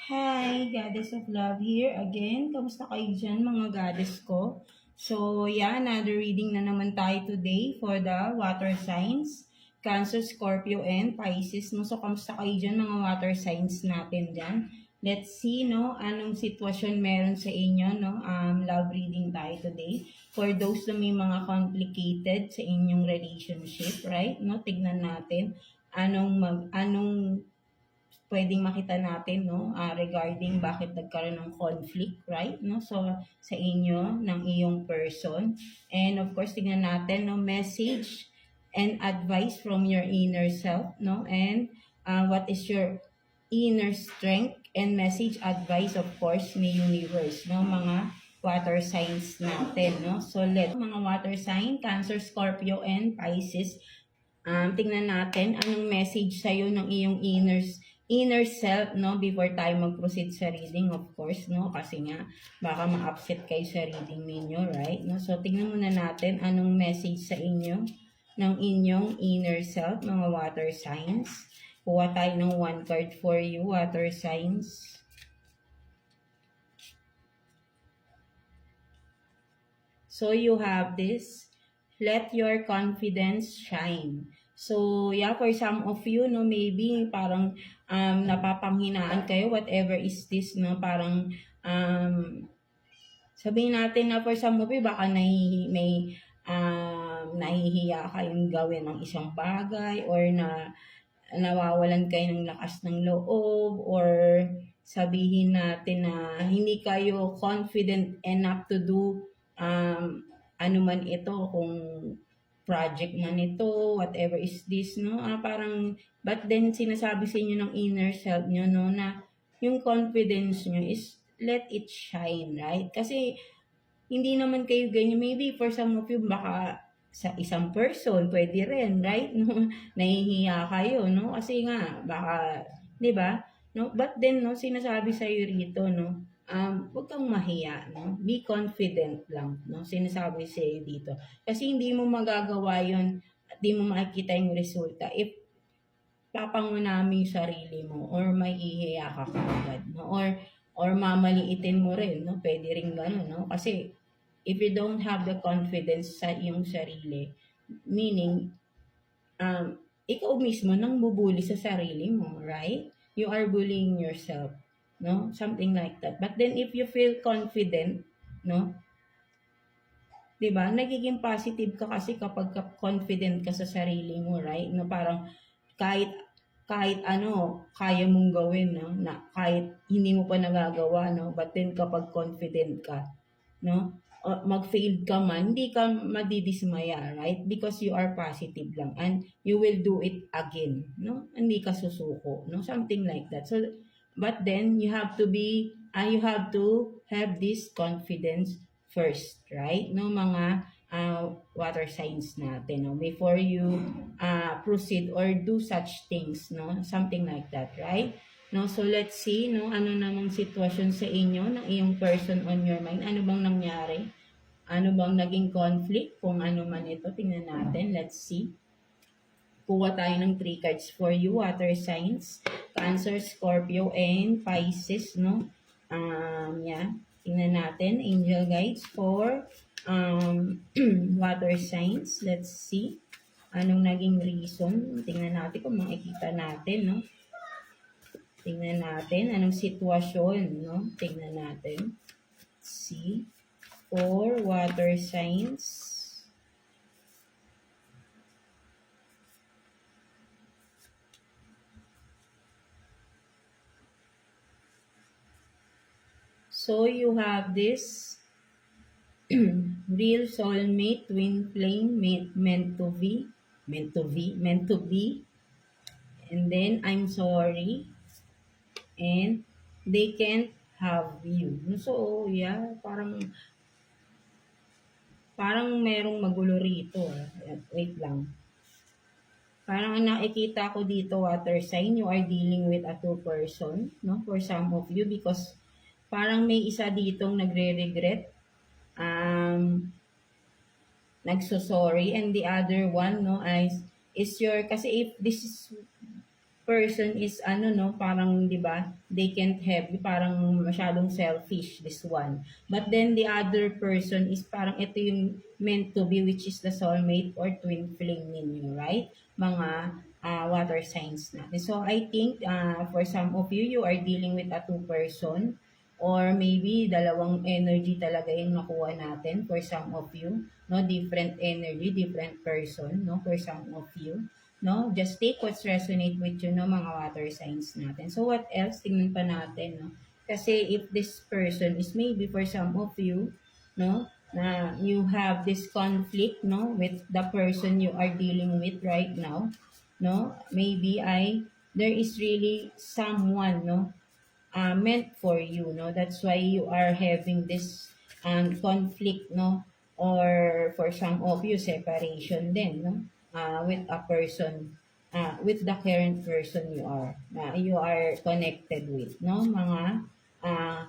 Hi, Goddess of Love here again. Kamusta kayo dyan mga goddess ko? So, yeah, another reading na naman tayo today for the water signs. Cancer, Scorpio, and Pisces. No? So, kamusta kayo dyan mga water signs natin dyan? Let's see, no, anong sitwasyon meron sa inyo, no? Love reading tayo today. For those na may mga complicated sa inyong relationship, right? No, tignan natin anong pwedeng makita natin, no, regarding bakit nagkaroon ng conflict, right, no, so sa inyo ng iyong person. And of course, tingnan natin, no, message and advice from your inner self, no, and what is your inner strength and message advice, of course, ni universe, no, mga water signs natin, no. So let mga water sign, Cancer, Scorpio, and Pisces, tingnan natin anong message sa'yo ng iyong inner self, no, before tayo mag-proceed sa reading, of course, no, kasi nga, baka ma-upset kayo sa reading ninyo, right, no, so tingnan muna natin anong message sa inyo ng inyong inner self, mga water signs. Kuha tayo ng one card for you, water signs. So you have this, let your confidence shine. So, yeah, for some of you, no, maybe parang napapanghinaan kayo, whatever is this, no, parang sabihin natin na for some of you, baka nahihiya kayong gawin ng isang bagay, or nawawalan kayo ng lakas ng loob, or sabihin natin na hindi kayo confident enough to do ano man ito, kung project man ito, whatever is this, no, parang, but then sinasabi sa inyo ng inner self nyo, no, na yung confidence nyo is let it shine, right? Kasi hindi naman kayo ganyan, maybe for some of you, baka sa isang person, pwede rin, right? No, nahihiya kayo, no? Kasi nga, baka, di ba? No? But then, no, sinasabi sa iyo rito, no, huwag kang mahiya, no? Be confident lang, no? Sinasabi sa iyo dito. Kasi hindi mo magagawa yun at di mo makikita yung resulta if papanguna mo yung sarili mo, or mahihiya ka kaagad, no? Or mamaliitin mo rin, no? Pwede rin gano'n, no? Kasi if you don't have the confidence sa iyong sarili, meaning, ikaw mismo nang bubuli sa sarili mo, right? You are bullying yourself, no? Something like that. But then if you feel confident, no? 'Di ba? Nagiging positive ka kasi kapag confident ka sa sarili mo, right? No, parang kahit kahit ano, kaya mong gawin, no? Na kahit hindi mo pa nagagawa, no? But then kapag confident ka, no, mag-fail ka man, hindi ka madidismaya, right? Because you are positive lang and you will do it again, no? Hindi ka susuko, no? Something like that. So, but then you have to have this confidence first, right? No, mga water signs natin, no? Before you proceed or do such things, no? Something like that, right? No, so let's see, no, ano namang sitwasyon sa inyo ng iyong person on your mind. Ano bang nangyari? Ano bang naging conflict? Kung ano man ito, tingnan natin. Let's see. Kuha tayo ng 3 cards for you, water signs. Cancer, Scorpio, and Pisces, no? Yeah. Tingnan natin, angel guides for water signs. Let's see. Anong naging reason? Tingnan natin kung makikita natin, no? Tingnan natin anong sitwasyon, no? Tingnan natin. Let's see. For water signs. So you have this real soulmate, twin flame, meant to be. And then I'm sorry. And they can't have you. So, yeah, parang merong magulo rito. Wait lang. Parang nakikita ko dito, water sign, you are dealing with a two-person, no? For some of you, because parang may isa ditong nagre-regret, nagso-sorry, and the other one, no, is your, kasi if this is person is ano no, parang 'di ba? They can't have, parang masyadong selfish this one. But then the other person is parang ito yung meant to be, which is the soulmate or twin flame ninyo, right? Mga water signs natin. So I think for some of you, you are dealing with a two person or maybe dalawang energy talaga yung nakuha natin for some of you, no? Different energy, different person, no? For some of you, no? Just take what's resonate with you, no, mga water signs natin. So what else? Tingnan pa natin, no? Kasi if this person is maybe for some of you, no, na you have this conflict, no, with the person you are dealing with right now, no, maybe there is really someone, no, meant for you, no? That's why you are having this conflict, no? Or for some of you, separation din, no? With a person, with the current person you are connected with, no? Mga uh,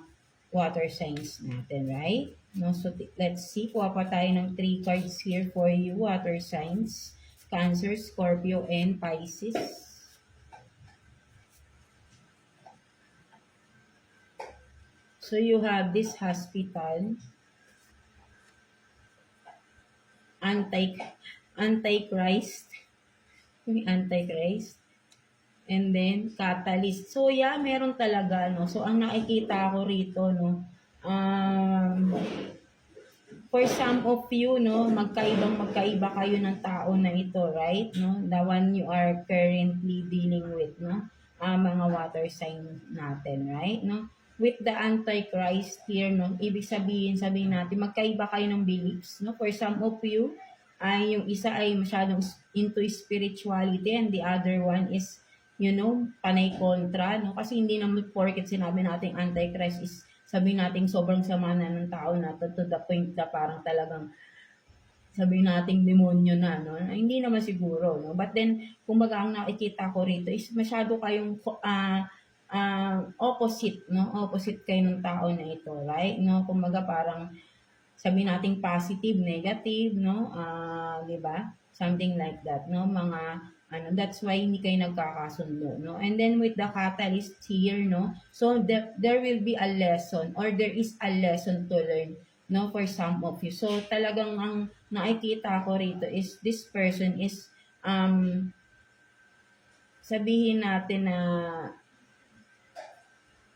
water signs natin, right? No, so let's see, kuha pa tayo ng 3 cards here for you, water signs, Cancer, Scorpio, and Pisces. So you have this hospital, Antichrist, Antichrist, and then catalyst. So yeah, meron talaga, no. So ang nakikita ko rito, no, for some of you, no, magkaiba kayo ng tao na ito, right? No, the one you are currently dealing with, no, mga water sign natin, right? No, with the Antichrist here, no, ibig sabihin natin, magkaiba kayo ng beliefs, no? For some of you, ay yung isa ay masyadong into spirituality and the other one is, you know, panay kontra, no? Kasi hindi naman porket sinabi nating Antichrist is sabihin natin sobrang sama na ng tao na to the point na parang talagang sabihin nating demonyo na, no? Hindi naman siguro, no? But then, kumbaga ang nakikita ko rito is masyado kayong opposite, no? Opposite kayo ng tao na ito, right? No? Kumbaga parang sabihin nating positive, negative, no? 'Di ba? Something like that, no? Mga that's why hindi kayo nagkakasundo, no? And then with the catalyst here, no? So there will be a lesson or there is a lesson to learn, no, for some of you. So talagang ang nakikita ko rito is this person is sabihin natin na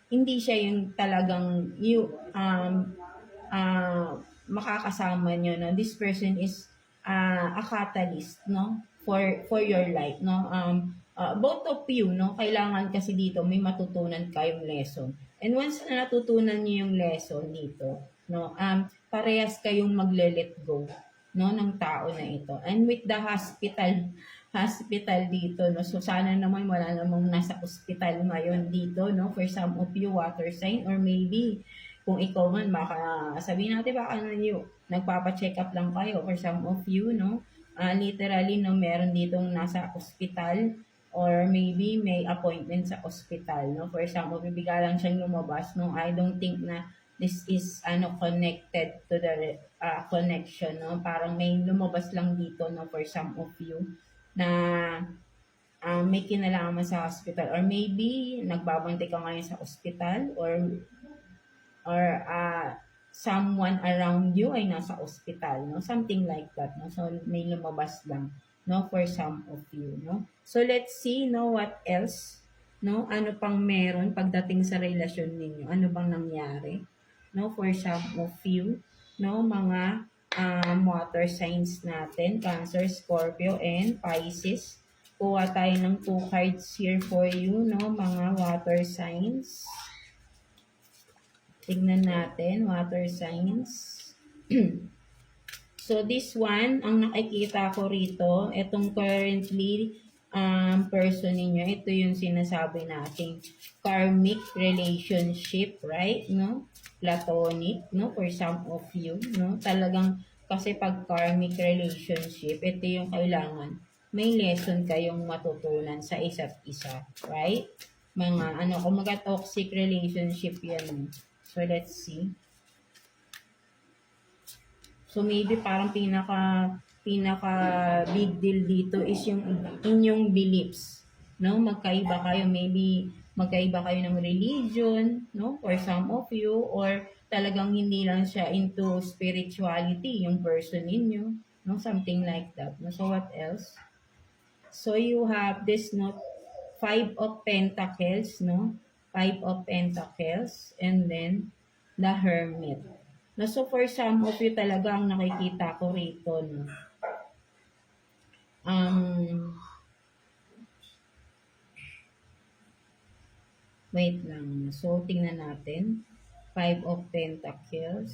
hindi siya yung talagang makakasama nyo, no? This person is a catalyst, no? For your life, no? Both of you, no? Kailangan kasi dito may matutunan kayong lesson. And once na natutunan niyo yung lesson dito, no? Parehas kayong magle-let go, no, ng tao na ito. And with the hospital dito, no? So sana naman wala namang nasa hospital ngayon dito, no? For some of you water sign or maybe kung ikaw man baka sabihin natin baka nagpapa-check up lang kayo for some of you, no? Literally, no, meron ditong nasa ospital or maybe may appointment sa ospital, no? For some of you, bigla lang siyang lumabas, no? I don't think na this is connected to the connection, no? Parang may lumabas lang dito, no, for some of you na may kinalaman sa hospital or maybe nagbabantay ka ngayon sa ospital or someone around you ay nasa ospital, no? Something like that, no? So, may lumabas lang, no? For some of you, no? So, let's see, no? What else, no? Ano pang meron pagdating sa relasyon ninyo? Ano bang nangyari, no? For some of you, no? Mga water signs natin, Cancer, Scorpio, and Pisces. Kuha tayo ng 2 cards here for you, no? Mga water signs. Tignan natin, water signs. So, this one, ang nakikita ko rito, itong currently person ninyo, ito yung sinasabi nating karmic relationship, right? No? Platonic, no? For some of you, no? Talagang, kasi pag karmic relationship, ito yung kailangan. May lesson kayong matutunan sa isa't isa, right? Mga, kumaga toxic relationship yan. So, let's see. So, maybe parang pinaka big deal dito is yung inyong beliefs. no? Magkaiba kayo, maybe magkaiba kayo ng religion, no? For some of you, or talagang hindi lang siya into spirituality, yung person ninyo, no? Something like that. No? So, what else? So, you have this, no? Five of Pentacles, no? Five of Pentacles, and then the Hermit. No, so for some of you talaga ang nakikita ko rito, no? Um, wait lang. So, tingnan natin. Five of Pentacles.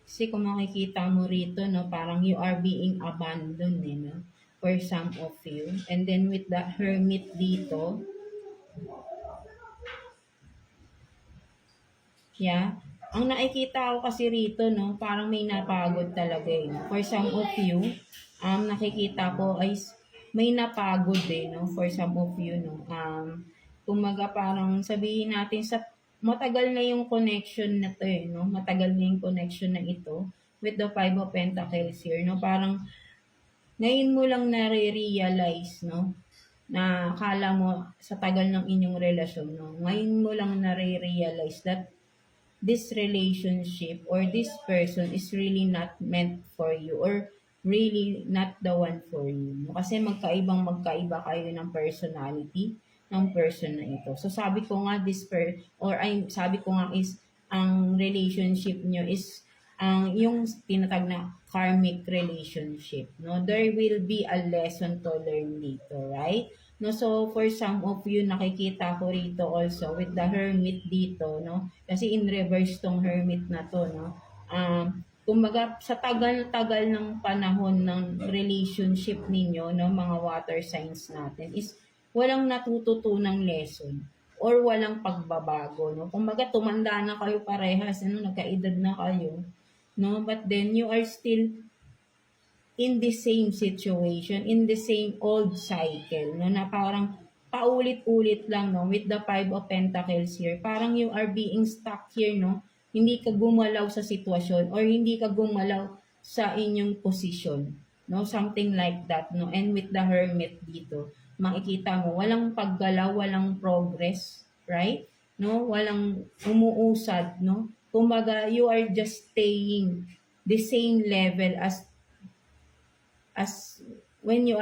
Kasi kung makikita mo rito, no, parang you are being abandoned, no? For some of you. And then with the Hermit dito, yeah. Ang nakikita ko kasi rito, no, parang may napagod talaga eh. For some of you, nakikita ko ay may napagod eh, no, for some of you, no. Kumaga parang sabihin natin sa matagal na yung connection na to eh, no. Matagal na yung connection na ito with the Five of Pentacles here, no. Parang ngayon mo lang nare-realize, no, na akala mo sa tagal ng inyong relasyon, no, ngayon mo lang nare-realize that this relationship or this person is really not meant for you or really not the one for you. Kasi magkaiba kayo ng personality ng person na ito. So sabi ko nga sabi ko nga is ang relationship nyo is yung tinatag na karmic relationship, no? There will be a lesson to learn dito, right? No, so for some of you nakikita ko rito also with the Hermit dito, no? Kasi in reverse tong Hermit na to, no? Kumbaga sa tagal-tagal ng panahon ng relationship ninyo, no, mga water signs natin is walang natututunang lesson or walang pagbabago, no? Kumbaga tumanda na kayo parehas, no? Nagkaedad na kayo, no? But then you are still in the same situation, in the same old cycle, no, na parang paulit-ulit lang, no, with the Five of Pentacles here. Parang you are being stuck here, no, hindi ka gumalaw sa sitwasyon or hindi ka gumalaw sa inyong posisyon, no, something like that, no. And with the Hermit dito, makikita mo, walang paggalaw, walang progress, right? No, walang umuusad, no. Kumbaga, you are just staying the same level as when you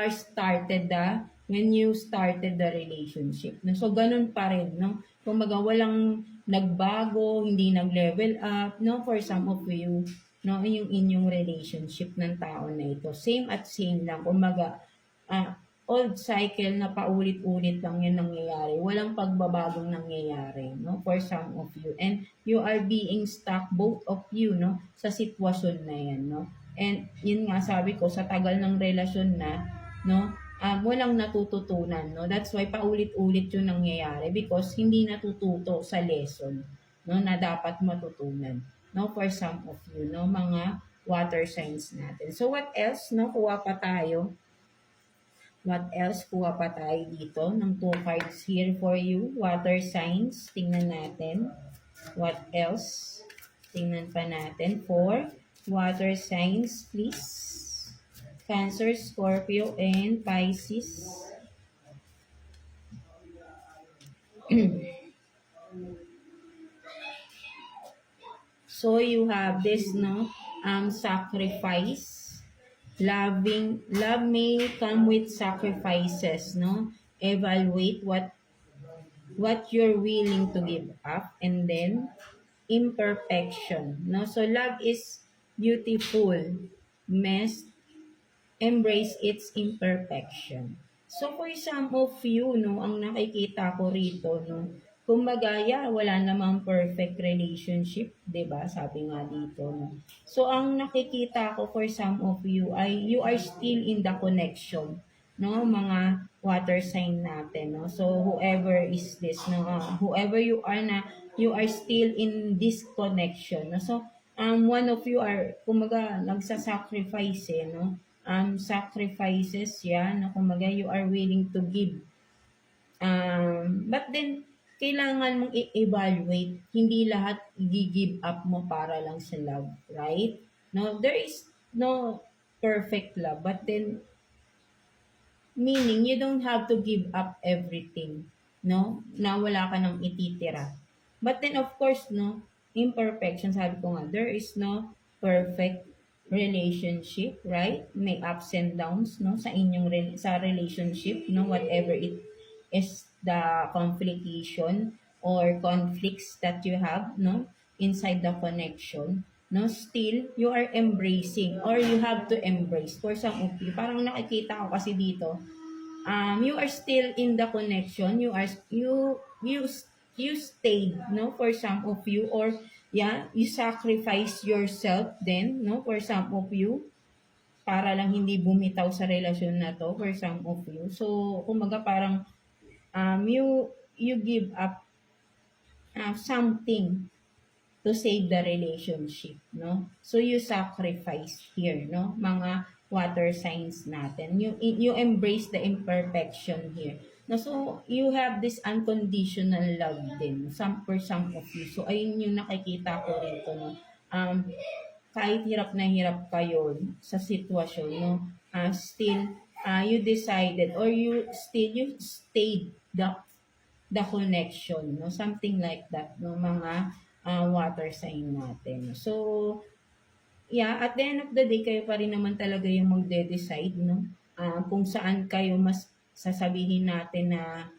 started the relationship. No? So, ganun pa rin, no? Kumbaga, walang nagbago, hindi nag-level up, no? For some of you, no? Yung inyong relationship ng tao na ito. Same at same lang. Kumbaga, old cycle na paulit-ulit lang yun nangyayari. Walang pagbabagong nangyayari, no? For some of you. And you are being stuck, both of you, no? Sa sitwasyon na yan, no? And yun nga sabi ko, sa tagal ng relasyon na, no, walang natututunan, no? That's why paulit-ulit yung nangyayari because hindi natututo sa lesson, no, na dapat matutunan, no, for some of you, no, mga water signs natin. So what else, no? Kuha pa tayo. What else? Kuha pa tayo dito ng 2 cards here for you. Water signs. Tingnan natin. What else? Tingnan pa natin for water signs, please. Cancer, Scorpio, and Pisces. So you have this, no, sacrifice. Love may come with sacrifices, no? Evaluate what you're willing to give up, and then imperfection, no? So love is beautiful, mess, embrace its imperfection. So for some of you, no, ang nakikita ko rito, no, kumbaga, wala namang perfect relationship, 'di ba? Sabi nga dito, no. So ang nakikita ko for some of you ay you are still in the connection, no, mga water sign natin, no. So whoever is this, no, whoever you are na, you are still in this connection, no. So one of you are kumaga nagsa-sacrifice, no. Sacrifices yan, na kumaga you are willing to give. But then, kailangan mong i-evaluate. Hindi lahat i-give up mo para lang sa love, right? No, there is no perfect love, but then meaning you don't have to give up everything, no? Na wala ka nang ititira. But then of course, no, imperfection, sabi ko nga, there is no perfect relationship, right? May ups and downs, no, sa inyong sa relationship, no, whatever it is the complication or conflicts that you have, no, inside the connection, no, still you are embracing or you have to embrace for some of you. Parang nakikita ko kasi dito, you are still in the connection, you stayed, no, for some of you, or yeah, you sacrifice yourself then, no, for some of you, para lang hindi bumitaw sa relasyon na to for some of you. So kumbaga parang you give up something to save the relationship, no? So you sacrifice here, no? Mga water signs natin. You embrace the imperfection here. No, so you have this unconditional love din for some of you. So ayun yung nakikita ko rito, no? Kahit hirap na hirap kayo sa sitwasyon, no? Still you decided or you stayed the connection, no? Something like that, no, mga water sign natin. So, yeah, at the end of the day, kayo pa rin naman talaga yung magde-decide, no? Kung saan kayo mas sasabihin natin na,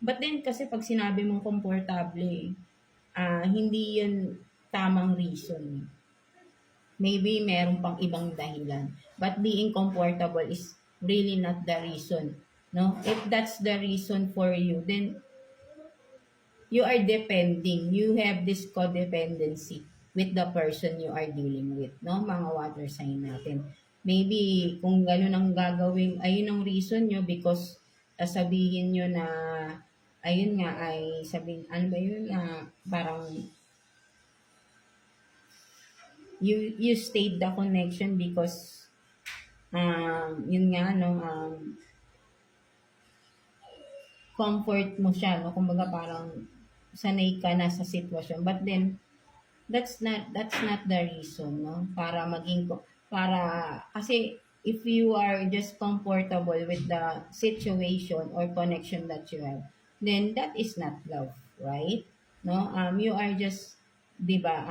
but then kasi pag sinabi mong komportable, hindi yun tamang reason. Maybe meron pang ibang dahilan. But being comfortable is really not the reason, no? If that's the reason for you, then you are depending. You have this codependency with the person you are dealing with, no? Mga water sign natin. Maybe kung gano'n ang gagawin, ayun ang reason nyo because sabihin nyo na, ayun nga, ay sabihin, ano ba yun, parang you stayed the connection because yun nga, no, comfort mo siya, no? Kumbaga parang sanay ka na sa sitwasyon. But then, that's not the reason, no? Kasi if you are just comfortable with the situation or connection that you have, then that is not love, right? No? You are just, 'di ba?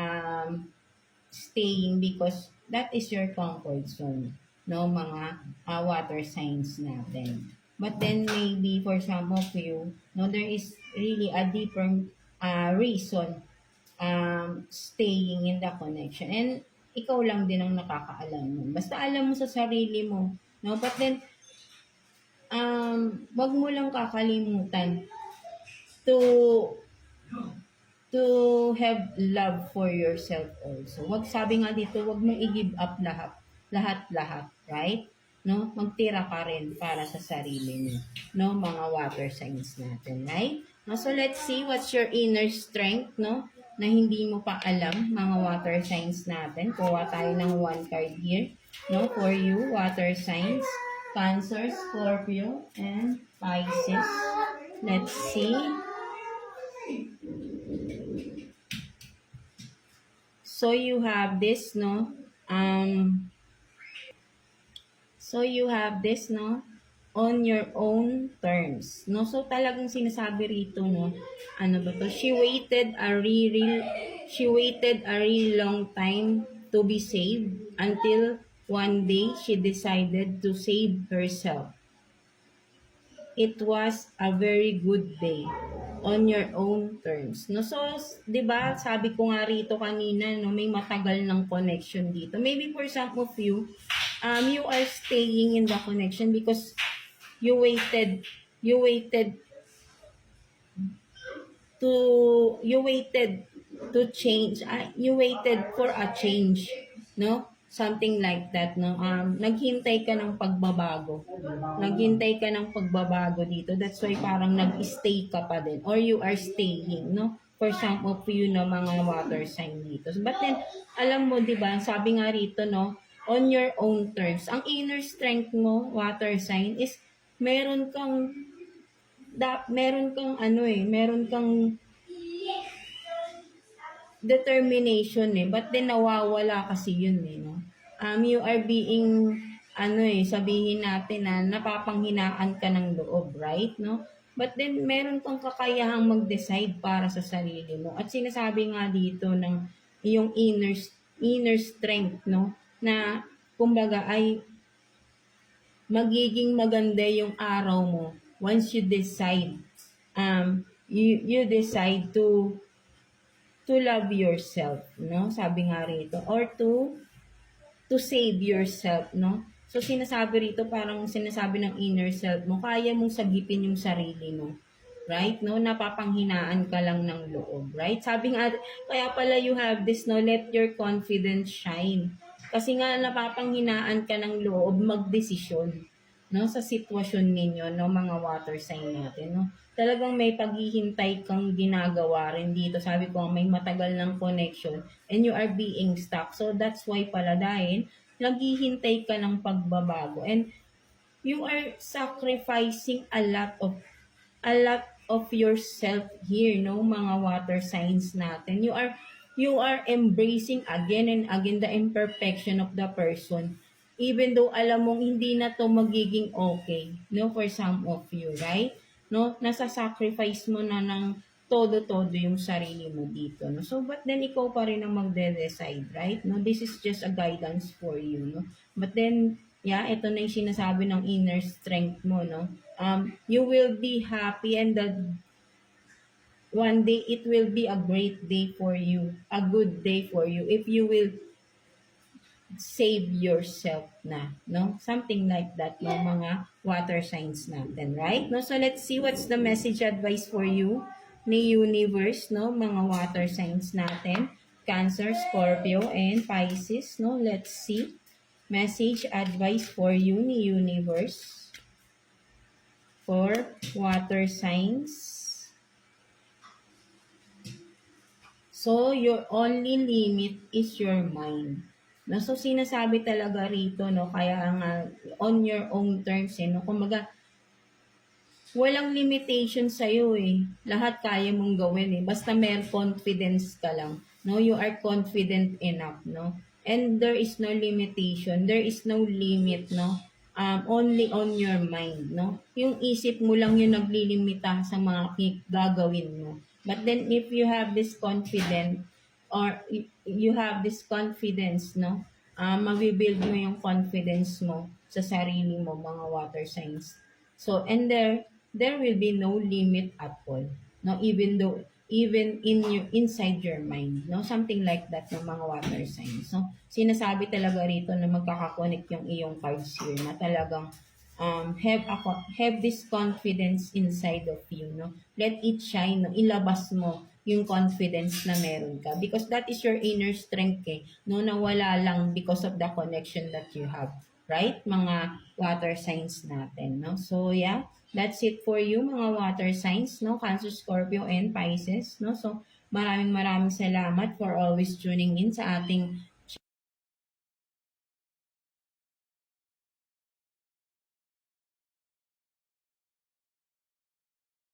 Staying because that is your comfort zone, no, mga water signs natin. But then maybe for some of you, no, there is really a deeper reason staying in the connection, and ikaw lang din ang nakakaalam nun. Basta alam mo sa sarili mo, no? But then wag mo lang kakalimutan to have love for yourself also. Wag, sabi nga dito, wag mong i-give up lahat, right? No? Magtira ka rin para sa sarili mo. No? Mga water signs natin, right? No? So let's see what's your inner strength, no? Na hindi mo pa alam, mga water signs natin. Kuha tayo ng one card here, no? For you, water signs, Cancer, Scorpio, and Pisces. Let's see. So you have this, no? So you have this, no? On your own terms, no? So talagang sinasabi rito, no? Ano ba to? She waited a real long time to be saved until one day she decided to save herself. It was a very good day on your own terms. No, so 'di ba, sabi ko nga rito kanina, no, may matagal ng connection dito. Maybe for some of you, you are staying in the connection because you waited to change, you waited for a change, no? Something like that, no? Naghintay ka ng pagbabago. Naghintay ka ng pagbabago dito. That's why parang nag-stay ka pa din. Or you are staying, no? For some of you, no, mga water sign dito. But then, alam mo, di ba, sabi nga rito, no? On your own terms. Ang inner strength mo, water sign, is meron kang determination eh, but then nawawala kasi yun eh, no? You are being, sabihin natin na napapanghinaan ka ng loob, right, no? But then, meron kang kakayahang mag-decide para sa sarili mo. At sinasabi nga dito ng yung inner strength, no? Na, kumbaga, ay magiging maganda yung araw mo once you decide, you decide to love yourself, no? Sabi nga rito, or to save yourself, no? So, sinasabi rito, parang sinasabi ng inner self mo, kaya mong sagipin yung sarili mo. Right? No? Napapanghinaan ka lang ng loob. Right? Sabi nga, kaya pala you have this, no? Let your confidence shine. Kasi nga, napapanghinaan ka ng loob magdesisyon, no? Sa sitwasyon ninyo, no? Mga water sign natin, no? Talagang may paghihintay kang ginagawa rin dito. Sabi ko, may matagal ng connection and you are being stuck. So, that's why pala dahil naghihintay ka ng pagbabago and you are sacrificing a lot of yourself here, no, mga water signs natin. You are embracing again and again the imperfection of the person. Even though alam mong hindi na to magiging okay, no, for some of you, right? No, nasa-sacrifice mo na ng todo-todo yung sarili mo dito, no? So, but then ikaw pa rin ang magde-decide, right? No, this is just a guidance for you, no? But then, yeah, ito na yung sinasabi ng inner strength mo, no? You will be happy and that one day it will be a great day for you, a good day for you if you will save yourself na, no? Something like that, no, mga water signs natin, right? No, so let's see what's the message advice for you ni universe, no, mga water signs natin, Cancer, Scorpio, and Pisces, no? Let's see message advice for you ni universe for water signs. So, your only limit is your mind. No, so sinasabi talaga rito, no, kaya nga on your own terms, no, kumbaga walang limitation sa iyo eh. Lahat kaya mong gawin eh. Basta may confidence ka lang, no, you are confident enough, no, and there is no limitation, there is no limit, no, only on your mind, no, yung isip mo lang yung naglilimita sa mga gagawin mo. But then if you have this confidence or you have this confidence, no, mabibuild mo yung confidence mo sa sarili mo, mga water signs. So, and there will be no limit at all, no, even inside your mind, no, something like that ng mga water signs. So, sinasabi talaga rito na magkakakonect yung iyong cards here na talagang have this confidence inside of you, no? Let it shine, no? Ilabas mo yung confidence na meron ka because that is your inner strength eh, no, na wala lang because of the connection that you have, right, mga water signs natin, no? So yeah, that's it for you mga water signs, no, Cancer, Scorpio, and Pisces, no? So maraming salamat for always tuning in sa ating